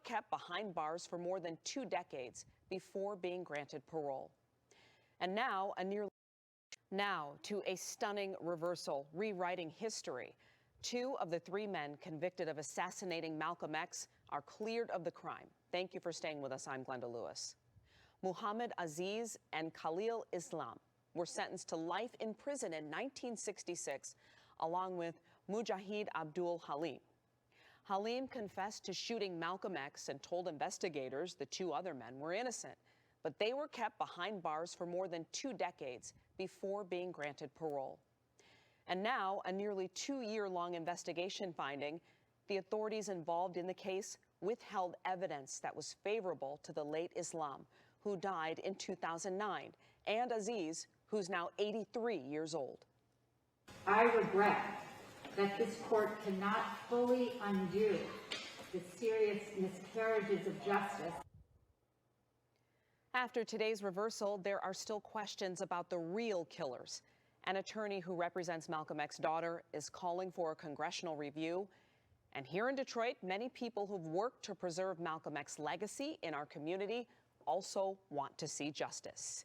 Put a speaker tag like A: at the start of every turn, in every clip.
A: kept behind bars for more than 2 decades before being granted parole. And now to a stunning reversal, rewriting history. 2 of the 3 men convicted of assassinating Malcolm X are cleared of the crime. Thank you for staying with us. I'm Glenda Lewis. Muhammad Aziz and Khalil Islam were sentenced to life in prison in 1966, along with Mujahid Abdul Halim. Halim confessed to shooting Malcolm X and told investigators the 2 other men were innocent, but they were kept behind bars for more than 2 decades before being granted parole. And now, a nearly 2-year-long investigation finding the authorities involved in the case withheld evidence that was favorable to the late Islam, who died in 2009, and Aziz, who's now 83 years old.
B: I regret that this court cannot fully undo the serious miscarriages of justice.
A: After today's reversal, there are still questions about the real killers. An attorney who represents Malcolm X's daughter is calling for a congressional review. And here in Detroit, many people who've worked to preserve Malcolm X's legacy in our community also want to see justice.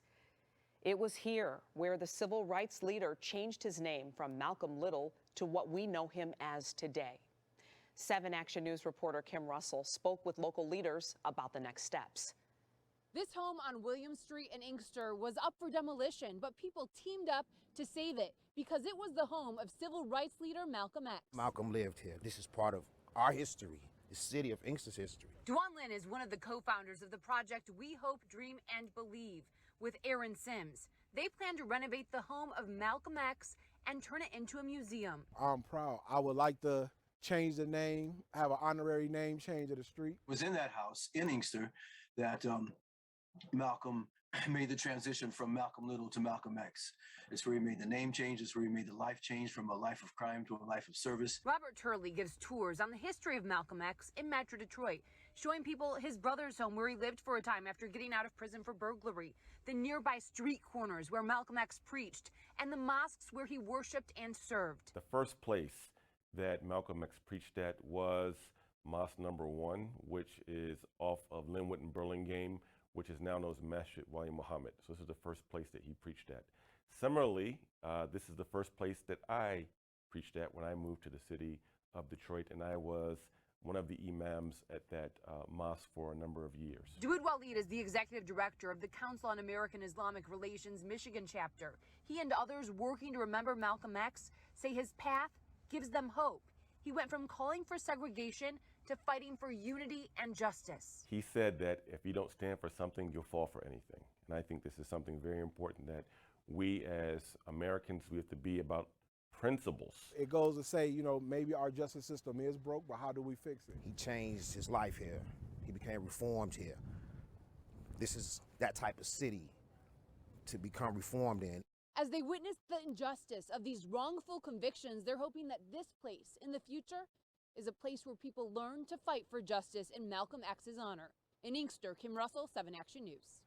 A: It was here where the civil rights leader changed his name from Malcolm Little to what we know him as today. 7 Action News reporter Kim Russell spoke with local leaders about the next steps.
C: This home on William Street in Inkster was up for demolition, but people teamed up to save it because it was the home of civil rights leader Malcolm X.
D: Malcolm lived here. This is part of our history, the city of Inkster's history.
C: Duan Lin is one of the co-founders of the project We Hope, Dream, and Believe with Aaron Sims. They plan to renovate the home of Malcolm X and turn it into a museum.
E: I'm proud. I would like to change the name, have an honorary name change of the street.
F: It was in that house in Inkster that Malcolm made the transition from Malcolm Little to Malcolm X. It's where he made the name change. It's where he made the life change from a life of crime to a life of service.
C: Robert Turley gives tours on the history of Malcolm X in Metro Detroit, showing people his brother's home where he lived for a time after getting out of prison for burglary, the nearby street corners where Malcolm X preached, and the mosques where he worshiped and served.
G: The first place that Malcolm X preached at was Mosque Number 1, which is off of Linwood and Burlingame, which is now known as Masjid Wali Muhammad. So this is the first place that he preached at. Similarly, this is the first place that I preached at when I moved to the city of Detroit, and I was one of the imams at that mosque for a number of years.
C: Dawood Walid is the executive director of the Council on American Islamic Relations Michigan chapter. He and others working to remember Malcolm X say his path gives them hope. He went from calling for segregation to fighting for unity and justice.
G: He said that if you don't stand for something, you'll fall for anything. And I think this is something very important that we as Americans, we have to be about principles.
E: It goes to say, you know, maybe our justice system is broke, but how do we fix it?
D: He changed his life here. He became reformed here. This is that type of city to become reformed in.
C: As they witness the injustice of these wrongful convictions, they're hoping that this place in the future is a place where people learn to fight for justice in Malcolm X's honor. In Inkster, Kim Russell, 7 Action News.